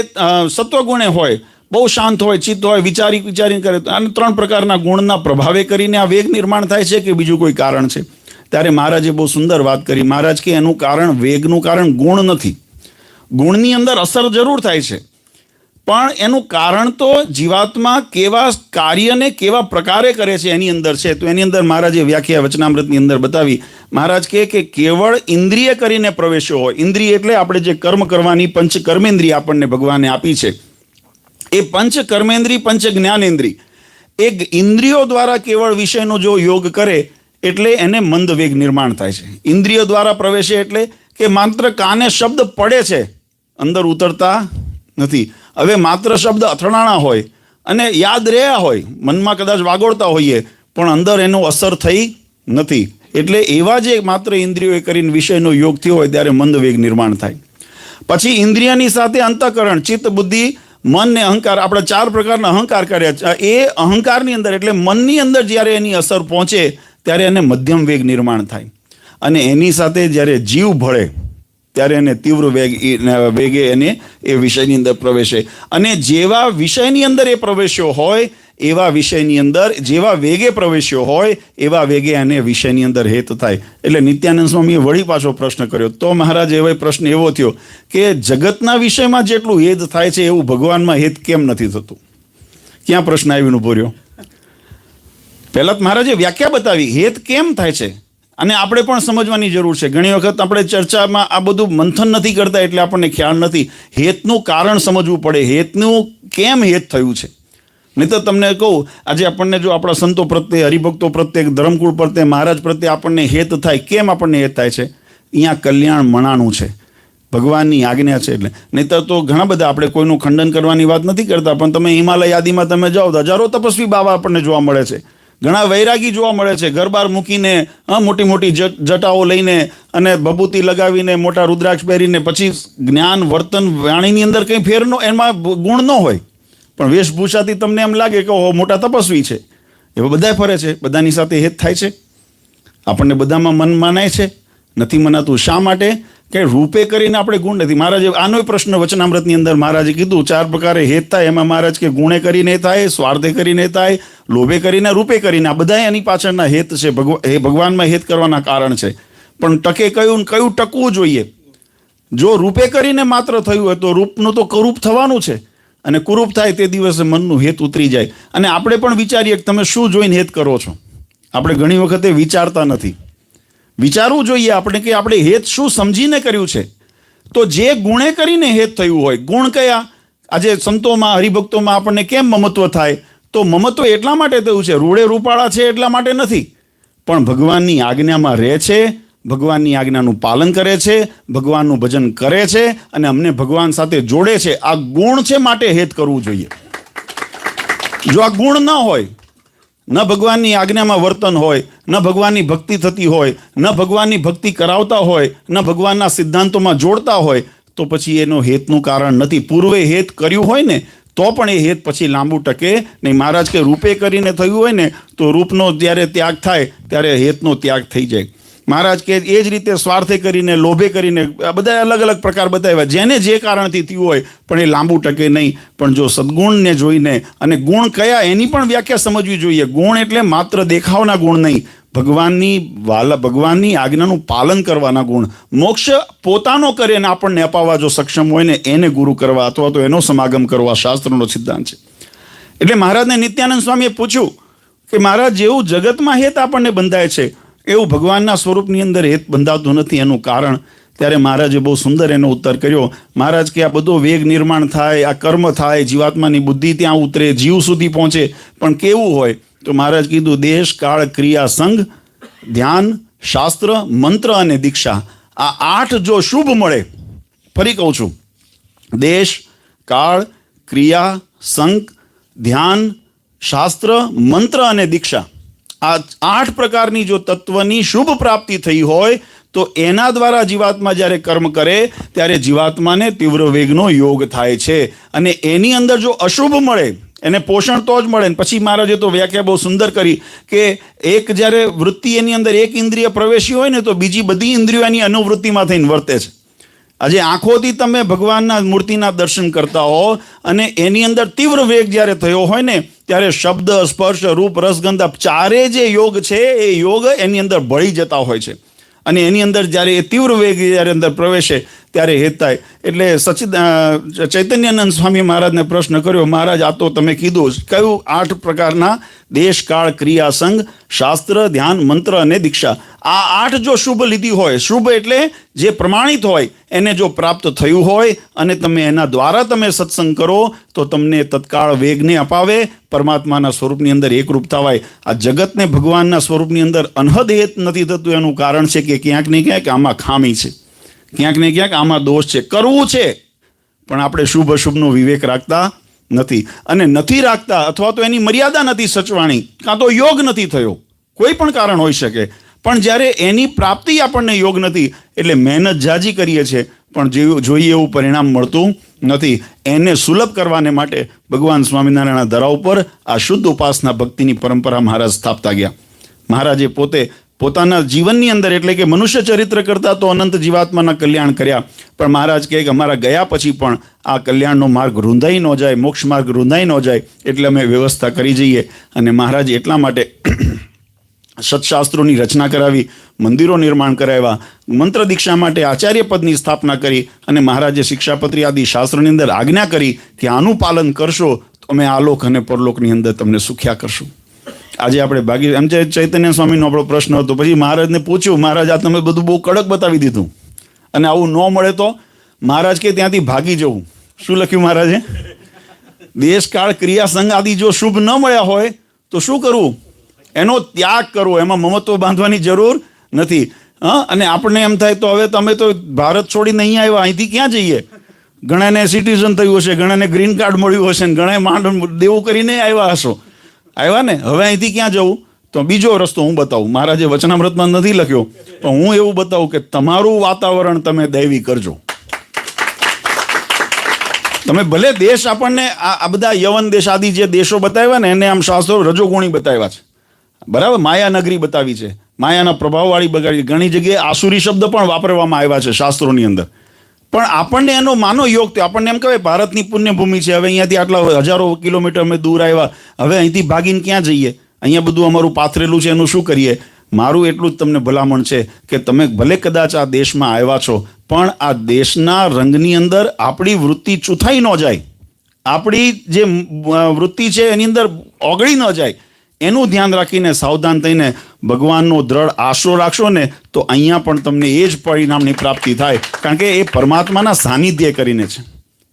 સત્વગુણે હોય, બહુ શાંત હોય, ચિત્ત હોય, વિચારીને કરે, અને 3 પ્રકારના ગુણના પ્રભાવે કરીને આ વેગ નિર્માણ થાય છે કે બીજું કોઈ કારણ છે? ત્યારે મહારાજે બહુ સુંદર વાત કરી. મહારાજ કે એનું કારણ, વેગનું કારણ ગુણ નથી. ગુણની અંદર અસર જરૂર થાય છે, પણ એનું કારણ તો જીવાત્મા કેવા કાર્યને કેવા પ્રકારે કરે છે એની અંદર છે. તો એની અંદર મહારાજે વ્યાખ્યા વચનામૃતની અંદર બતાવી. મહારાજ કે કેવળ ઇન્દ્રિય કરીને પ્રવેશ્યો હોય. ઇન્દ્રિય એટલે આપણે જે કર્મ કરવાની પંચ કર્મેન્દ્રિય આપણને ભગવાને આપી છે, એ પંચ કર્મેન્દ્રિય, પંચ જ્ઞાનેન્દ્રિય, એક ઇન્દ્રિયો દ્વારા કેવળ વિષયનો જો યોગ કરે એટલે એને મંદ વેગ નિર્માણ થાય છે. ઇન્દ્રિયો દ્વારા પ્રવેશે એટલે કે માત્ર કાને શબ્દ પડે છે, અંદર ઉતરતા નથી. હવે માત્ર શબ્દ અથડાણા હોય અને યાદ રહ્યા હોય, મનમાં કદાચ વાગોળતા હોઈએ, પણ અંદર એનો અસર થઈ નથી. એટલે એવા જે માત્ર ઇન્દ્રિયો કરીને વિષયનો યોગ થયો હોય ત્યારે મંદ વેગ નિર્માણ થાય. પછી ઇન્દ્રિયની સાથે અંતઃકરણ, ચિત્ત, બુદ્ધિ, મન ને અહંકાર, આપણે 4 પ્રકારના અહંકાર કર્યા. એ અહંકારની અંદર એટલે મનની અંદર જ્યારે એની અસર પહોંચે ત્યારે એને મધ્યમ વેગ નિર્માણ થાય. અને એની સાથે જ્યારે જીવ ભળે ત્યારે એને તીવ્ર વેગે એને એ વિષયની અંદર પ્રવેશે. અને જેવા વિષયની અંદર એ પ્રવેશ્યો હોય એવા વિષયની અંદર, જેવા વેગે પ્રવેશ્યો હોય એવા વેગે એને વિષયની અંદર હેત થાય. એટલે નિત્યાનંદ સ્વામીએ વળી પાછો પ્રશ્ન કર્યો. તો મહારાજ એવો પ્રશ્ન એવો થયો કે જગતના વિષયમાં જેટલું હેત થાય છે એવું ભગવાનમાં હેત કેમ નથી થતું? ક્યાં પ્રશ્ન આવીને ઉભો રહ્યો? પહેલા મહારાજે વ્યાખ્યા બતાવી હેત કેમ થાય છે, અને આપણે પણ સમજવાની જરૂર છે. ઘણી વખત આપણે ચર્ચામાં આ બધું મંથન નથી કરતા એટલે આપણને ખ્યાલ નથી. હેતનું કારણ સમજવું પડે, હેતનું કેમ હેત થયું છે. નહીં તો તમને કહું, આજે આપણને જો આપણા સંતો પ્રત્યે, હરિભક્તો પ્રત્યે, ધર્મકુળ પ્રત્યે, મહારાજ પ્રત્યે આપણને હેત થાય, કેમ આપણને હેત થાય છે? અહીંયા કલ્યાણ મણાનું છે. ભગવાનની આજ્ઞા છે એટલે. નહીંતર તો ઘણા બધા, આપણે કોઈનું ખંડન કરવાની વાત નથી કરતા, પણ તમે હિમાલય આદિમાં તમે જાઓ તો હજારો તપસ્વી બાબા આપણને જોવા મળે છે. ઘણા વૈરાગી જોવા મળે છે, ઘર બાર મૂકીને મોટી મોટી જટાઓ લઈને અને ભભૂતિ લગાવીને મોટા રુદ્રાક્ષ પહેરીને, પછી જ્ઞાન વર્તન વાણીની અંદર કંઈ ફેર એમાં ગુણ ન હોય, પણ વેશભૂષાથી તમને એમ લાગે કે ઓહો મોટા તપસ્વી છે. એવા બધાય ફરે છે, બધાની સાથે હેત થાય છે. આપણને બધામાં મન માનાય છે, નથી મનાતું. શા માટે? કે રૂપે કરીને આપણે ગુણ નથી. મહારાજે આનો પ્રશ્ન વચનામૃતની અંદર મહારાજે કીધું 4 પ્રકારે હેત થાય. એમાં મહારાજ કે ગુણે કરીને થાય, સ્વાર્થે કરીને થાય, લોભે કરીને, રૂપે કરીને. આ બધા એની પાછળના હેત છે, ભગવાનમાં હેત કરવાના કારણ છે. પણ ટકે કયું ટકવું જોઈએ? જો રૂપે કરીને માત્ર થયું હોય તો રૂપનું તો કુરૂપ થવાનું છે, અને કુરૂપ થાય તે દિવસે મનનું હેત ઉતરી જાય. અને આપણે પણ વિચારીએ કે તમે શું જોઈને હેત કરો છો. આપણે ઘણી વખતે વિચારતા નથી. વિચારવું જોઈએ આપણે કે આપણે હેત શું સમજીને કર્યું છે. તો જે ગુણે કરીને હેત થયું હોય, ગુણ કયા? આજે સંતોમાં, હરિભક્તોમાં આપણને કેમ મમત્વ થાય? તો મમત્વ એટલા માટે થયું છે, રૂડે રૂપાળા છે એટલા માટે નથી, પણ ભગવાનની આજ્ઞામાં રહે છે, ભગવાનની આજ્ઞાનું પાલન કરે છે, ભગવાનનું ભજન કરે છે, અને અમને ભગવાન સાથે જોડે છે. આ ગુણ છે માટે હેત કરવું જોઈએ. જો આ ગુણ ન હોય, ન ભગવાનની આજ્ઞામાં વર્તન હોય, ન ભગવાનની ભક્તિ થતી હોય, ન ભગવાનની ભક્તિ કરાવતા હોય, ન ભગવાનના સિદ્ધાંતોમાં જોડતા હોય, તો પછી એનો હેતનું કારણ નથી. પૂર્વે હેત કર્યું હોય ને તો પણ એ હેત પછી લાંબુ ટકે નહીં. મહારાજ કે રૂપે કરીને થયું હોય ને તો રૂપનો જ્યારે ત્યાગ થાય ત્યારે હેતનો ત્યાગ થઈ જાય. મહારાજ કે એ જ રીતે સ્વાર્થે કરીને, લોભે કરીને, આ બધા અલગ અલગ પ્રકાર બતાવ્યા. જેને જે કારણથી થયું હોય પણ એ લાંબુ ટકે નહીં. પણ જો સદગુણને જોઈને, અને ગુણ કયા એની પણ વ્યાખ્યા સમજવી જોઈએ. ગુણ એટલે માત્ર દેખાવના ગુણ નહીં, ભગવાનની આજ્ઞાનું પાલન કરવાના ગુણ. મોક્ષ પોતાનો કરે અને આપણને અપાવવા જો સક્ષમ હોય ને એને ગુરુ કરવા અથવા તો એનો સમાગમ કરવા શાસ્ત્રનો સિદ્ધાંત છે. એટલે મહારાજને નિત્યાનંદ સ્વામીએ પૂછ્યું કે મહારાજ, જેવું જગતમાં હેત આપણને બંધાય છે એવું ભગવાનના સ્વરૂપની અંદર હેત બંધાતું નથી, એનું કારણ? ત્યારે મહારાજે બહુ સુંદર એનો ઉત્તર કર્યો. મહારાજ કે આ બધો વેગ નિર્માણ થાય, આ કર્મ થાય, જીવાત્માની બુદ્ધિ ત્યાં ઉતરે, જીવ સુધી પહોંચે, પણ કેવું હોય? તો મહારાજ કીધું દેશ, કાળ, ક્રિયા, સંગ, ધ્યાન, શાસ્ત્ર, મંત્ર અને દીક્ષા. આ 8 જો શુભ મળે, ફરી કહું છું, દેશ, કાળ, ક્રિયા, સંગ, ધ્યાન, શાસ્ત્ર, મંત્ર અને દીક્ષા, આ 8 પ્રકારની જો તત્વની શુભ પ્રાપ્તિ થઈ હોય તો એના દ્વારા જીવાત્મા જ્યારે કર્મ કરે ત્યારે જીવાત્માને તીવ્ર વેગનો યોગ થાય છે. અને એની અંદર જો અશુભ મળે, એને પોષણ તો જ મળે. પછી મહારાજે તો વ્યાખ્યા બહુ સુંદર કરી કે એક જ્યારે વૃત્તિ એની અંદર એક ઇન્દ્રિય પ્રવેશી હોય ને તો બીજી બધી ઇન્દ્રિયો એની અનુવૃત્તિમાં થઈને વર્તે છે. આજે આંખોથી તમે ભગવાનના મૂર્તિના દર્શન કરતા હો અને એની અંદર તીવ્ર વેગ જ્યારે થયો હોય ને ત્યારે શબ્દ, સ્પર્શ, રૂપ, રસગંધ, 4 જે યોગ છે એ યોગ એની અંદર ભળી જતા હોય છે. અને એની અંદર જ્યારે એ તીવ્ર વેગ જ્યારે અંદર પ્રવેશે ત્યારે હેત થાય. એટલે ચૈતન્યાનંદ સ્વામી મહારાજને પ્રશ્ન કર્યો, મહારાજ આ તો તમે કીધું કયું 8 પ્રકારના દેશ, કાળ, ક્રિયા, સંગ, શાસ્ત્ર, ધ્યાન, મંત્ર અને દીક્ષા, આ 8 જો શુભ લીધી હોય, શુભ એટલે જે પ્રમાણિત હોય એને જો પ્રાપ્ત થયું હોય અને તમે એના દ્વારા તમે સત્સંગ કરો તો તમને તત્કાળ વેગને અપાવે, પરમાત્માના સ્વરૂપની અંદર એકરૂપ થવાય. આ જગતને ભગવાનના સ્વરૂપની અંદર અનહદ હેત નથી થતું, એનું કારણ છે કે ક્યાંક ને ક્યાંક આમાં ખામી છે, ક્યાંક ને ક્યાંક આમાં દોષ છે. કરવું છે પણ આપણે શુભ અશુભનો વિવેક રાખતા નથી, અને નથી રાખતા અથવા તો એની મર્યાદા નથી સચવાણી, કાં તો યોગ નથી થયો, કોઈ પણ કારણ હોઈ શકે. પણ જ્યારે એની પ્રાપ્તિ આપણને યોગ નથી એટલે મહેનત જાજી કરીએ છીએ પણ જોઈએ એવું પરિણામ મળતું નથી. એને સુલભ કરવાને માટે ભગવાન સ્વામિનારાયણના ધરા ઉપર આ શુદ્ધ ઉપાસના ભક્તિની પરંપરા મહારાજ સ્થાપતા ગયા. મહારાજે પોતાના જીવનની અંદર એટલે કે મનુષ્ય ચરિત્ર કરતા તો અનંત જીવાત્માના કલ્યાણ કર્યા, પણ મહારાજ કહે કે અમારા ગયા પછી પણ આ કલ્યાણનો માર્ગ રૂંધાઈ ન જાય, મોક્ષ માર્ગ રૂંધાઈ ન જાય એટલે અમે વ્યવસ્થા કરી જઈએ. અને મહારાજ એટલા માટે સત્શાસ્ત્રોની રચના કરાવી, મંદિરો નિર્માણ કરાવ્યા, મંત્ર દીક્ષા માટે આચાર્ય પદની સ્થાપના કરી, અને મહારાજે શિક્ષાપત્રી આદિ શાસ્ત્રોની અંદર આજ્ઞા કરી કે આનું પાલન કરશો તો અમે આલોક અને પરલોકની અંદર તમને સુખ્યા કરશું. આજે આપણે ભાગી એમ છે. ચૈતન્ય સ્વામીનો આપણો પ્રશ્ન હતો, પછી મહારાજને પૂછ્યું, મહારાજ આ તમે બધું બહુ કડક બતાવી દીધું અને આવું ન મળે તો? મહારાજ કે ત્યાંથી ભાગી જવું. શું લખ્યું મહારાજે? દેશ, કાળ, ક્રિયા, સંગ આદિ જો શુભ ન મળ્યા હોય તો શું કરવું? એનો ત્યાગ કરવો, એમાં મમત્વ બાંધવાની જરૂર નથી. હા, અને આપણને એમ થાય તો હવે તમે તો ભારત છોડીને અહીંયા આવ્યા, અહીંથી ક્યાં જઈએ? ઘણાને સિટીઝન થયું હશે, ઘણાને ગ્રીન કાર્ડ મળ્યું હશે, ને ઘણા માંડ દેવું કરીને આવ્યા હશો. આવ્યા ને, હવે અહીંથી ક્યાં જવું? તો બીજો રસ્તો હું બતાવું. મહારાજે વચનામૃતમાં નથી લખ્યો, તો હું એવું બતાવું કે તમારું વાતાવરણ તમે દૈવી કરજો. તમે ભલે દેશ આપણને આ બધા યવન દેશ આદિ જે દેશો બતાવ્યા ને એને આમ શાસ્ત્રો રજોગુણી બતાવ્યા છે, બરાબર, માયાનગરી બતાવી છે, માયાના પ્રભાવવાળી બગાડી. ઘણી જગ્યાએ આસુરી શબ્દ પણ વાપરવામાં આવ્યા છે શાસ્ત્રોની અંદર. પણ આપણને એનો માનો યોગ થયો. આપણને એમ કહેવાય ભારતની પુણ્યભૂમિ છે, હવે અહીંયાથી આટલા હજારો કિલોમીટર અમે દૂર આવ્યા, હવે અહીંથી ભાગીને ક્યાં જઈએ? અહીંયા બધું અમારું પાથરેલું છે, એનું શું કરીએ? મારું એટલું જ તમને ભલામણ છે કે તમે ભલે કદાચ આ દેશમાં આવ્યા છો, પણ આ દેશના રંગની અંદર આપણી વૃત્તિ ચૂથાઈ ન જાય, આપણી જે વૃત્તિ છે એની અંદર ઓગળી ન જાય, એનું ધ્યાન રાખીને સાવધાન થઈને ભગવાનનો દ્રઢ આશરો રાખશો ને, તો અહીંયા પણ તમને એ જ પરિણામની પ્રાપ્તિ થાય. કારણ કે એ પરમાત્માના સાનિધ્ય કરીને છે,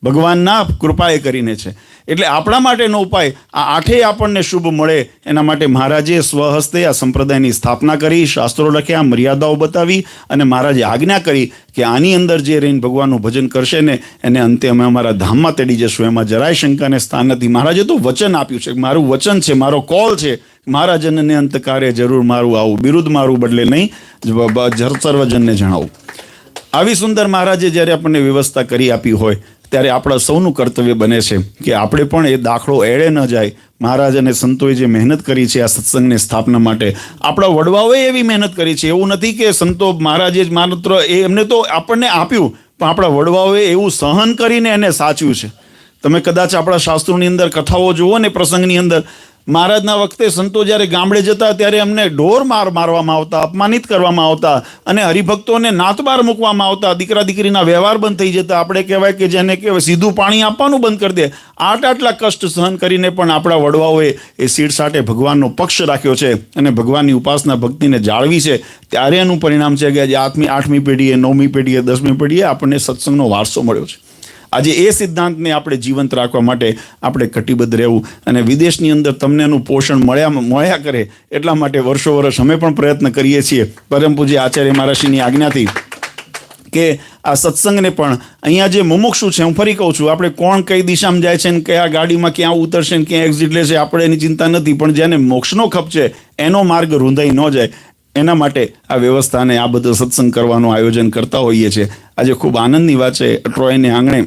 ભગવાનના કૃપાએ કરીને છે. એટલે આપણા માટેનો ઉપાય આ આઠેય આપણને શુભ મળે એના માટે મહારાજે સ્વહસ્તે આ સંપ્રદાયની સ્થાપના કરી, શાસ્ત્રો લખ્યા, મર્યાદાઓ બતાવી, અને મહારાજે આજ્ઞા કરી કે આની અંદર જે રહીને ભગવાનનું ભજન કરશે ને એને અંતે અમે અમારા ધામમાં તેડી જશું. એમાં જરાય શંકાને સ્થાન નથી. મહારાજે તો વચન આપ્યું છે, મારું વચન છે, મારો કોલ છે, મારા જનને અંતકારે જરૂર મારું આવું, બિરુદ મારું બદલે નહીં, સર્વજનને જણાવું. આવી સુંદર મહારાજે જ્યારે આપણને વ્યવસ્થા કરી આપી હોય ત્યારે આપણા સૌનું કર્તવ્ય બને છે કે આપણે પણ એ દાખલો એળે ન જાય. મહારાજ અને સંતોએ જે મહેનત કરી છે આ સત્સંગની સ્થાપના માટે, આપણા વડવાઓએ એવી મહેનત કરી છે. એવું નથી કે સંતો મહારાજે જ માત્ર એમને તો આપણને આપ્યું, પણ આપણા વડવાઓએ એવું સહન કરીને એને સાચ્યું છે. તમે કદાચ આપણા શાસ્ત્રોની અંદર કથાઓ જુઓ ને, પ્રસંગની અંદર મહારાજના વખતે સંતો જ્યારે ગામડે જતા ત્યારે અમને ઢોર મારવામાં આવતા, અપમાનિત કરવામાં આવતા, અને હરિભક્તોને નાતબાર મૂકવામાં આવતા, દીકરા દીકરીના વ્યવહાર બંધ થઈ જતા. આપણે કહેવાય કે જેને કહેવાય સીધું પાણી આપવાનું બંધ કરી દે. આટલા કષ્ટ સહન કરીને પણ આપણા વડવાઓએ એ સીડસાટે ભગવાનનો પક્ષ રાખ્યો છે અને ભગવાનની ઉપાસના ભક્તિને જાળવી છે. ત્યારે એનું પરિણામ છે કે આજે 8મી પેઢીએ, 9મી પેઢીએ, 10મી પેઢીએ આપણને સત્સંગનો વારસો મળ્યો છે. આજે એ સિદ્ધાંતને આપણે જીવંત રાખવા માટે આપણે કટિબદ્ધ રહેવું, અને વિદેશની અંદર તમને એનું પોષણ મળ્યા કરે એટલા માટે વર્ષો વર્ષ અમે પણ પ્રયત્ન કરીએ છીએ. પરમ પૂજ્ય આચાર્ય મહારાજની આજ્ઞાથી કે આ સત્સંગને પણ અહીંયા જે મુમુક્ષુ છે, હું ફરી કહું છું, આપણે કોણ કઈ દિશામાં જાય છે ને કયા ગાડીમાં ક્યાં ઉતરશે ને ક્યાં એક્ઝિટ લેશે આપણે એની ચિંતા નથી, પણ જેને મોક્ષનો ખપ છે એનો માર્ગ રૂંધાઈ ન જાય એના માટે આ વ્યવસ્થાને આ બધું સત્સંગ કરવાનું આયોજન કરતા હોઈએ છીએ. આજે ખૂબ આનંદની વાત છે, ટ્રોયને આંગણે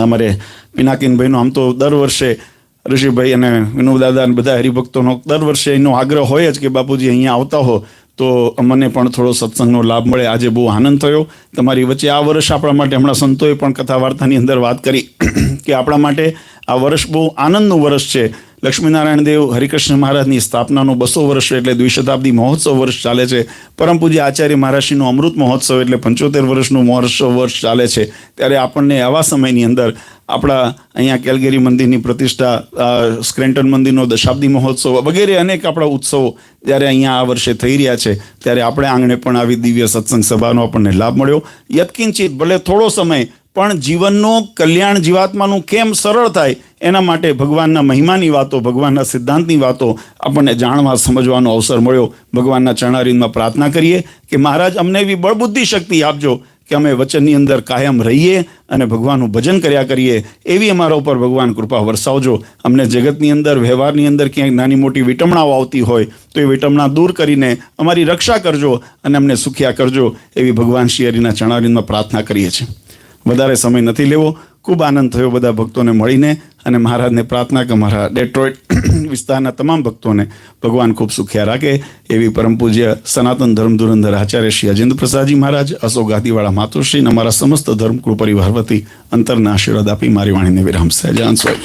અમારે પિનાકીનભાઈનો આમ તો દર વર્ષે ઋષિભાઈ અને વિનોદાદા અને બધા હરિભક્તોનો દર વર્ષે એનો આગ્રહ હોય જ કે બાપુજી અહીંયા આવતા હો તો મને પણ થોડો સત્સંગનો લાભ મળે. આજે બહુ આનંદ થયો તમારી વચ્ચે. આ વર્ષ આપણા માટે હમણાં સંતોએ પણ કથા વાર્તાની અંદર વાત કરી કે આપણા માટે આ વર્ષ બહુ આનંદનું વર્ષ છે. લક્ષ્મીનારાયણ દેવ હરિકૃષ્ણ મહારાજની સ્થાપનાનો 200 વર્ષ એટલે દ્વિશતાબ્દી મહોત્સવ વર્ષ ચાલે છે. પરમ પૂજ્ય આચાર્ય મહારાજનો અમૃત મહોત્સવ એટલે 75 વર્ષનું મહોત્સવ વર્ષ ચાલે છે. ત્યારે આપણને આવા સમયની અંદર આપણા અહીંયા કેલગેરી મંદિરની પ્રતિષ્ઠા, સ્ક્રેન્ટન મંદિરનો દશાબ્દી મહોત્સવ વગેરે અનેક આપણા ઉત્સવો જ્યારે અહીંયા આ વર્ષે થઈ રહ્યા છે, ત્યારે આપણે આંગણે પણ આવી દિવ્ય સત્સંગ સભાનો આપણને લાભ મળ્યો. યત્કિંચિત ભલે થોડો સમય, પણ જીવનનું કલ્યાણ જીવાત્માનું કેમ સરળ થાય એના માટે ભગવાનના મહિમાની વાતો, ભગવાનના સિદ્ધાંતની વાતો આપણને જાણવા સમજવાનો અવસર મળ્યો. ભગવાનના ચરણારવિંદમાં પ્રાર્થના કરીએ કે મહારાજ અમને એવી બળબુદ્ધિ શક્તિ આપજો કે અમે વચનની અંદર કાયમ રહીએ અને ભગવાનનું ભજન કર્યા કરીએ. એવી અમારા ઉપર ભગવાન કૃપા વરસાવજો. અમને જગતની અંદર, વ્યવહારની અંદર ક્યાંક નાની મોટી વિટમણાઓ આવતી હોય તો એ વિટમણા દૂર કરીને અમારી રક્ષા કરજો અને અમને સુખ્યા કરજો. એવી ભગવાન શ્રી હરિના ચરણારવિંદમાં પ્રાર્થના કરીએ છીએ. વધારે સમય નથી લેવો. ખૂબ આનંદ થયો બધા ભક્તોને મળીને, અને મહારાજને પ્રાર્થના કે મારા ડેટ્રોઇટ વિસ્તારના તમામ ભક્તોને ભગવાન ખૂબ સુખ્યા રાખે. એવી પરમ પૂજ્ય સનાતન ધર્મ ધુરંધર આચાર્ય શ્રી અજેન્દ્ર પ્રસાદજી મહારાજ, અશોક ગાદીવાળા માતુશ્રી અને અમારા સમસ્ત ધર્મકૃળ પરિવાર વતી અંતરના આશીર્વાદ આપી મારી વાણીને વિરામ સહેજાન સ્વયં.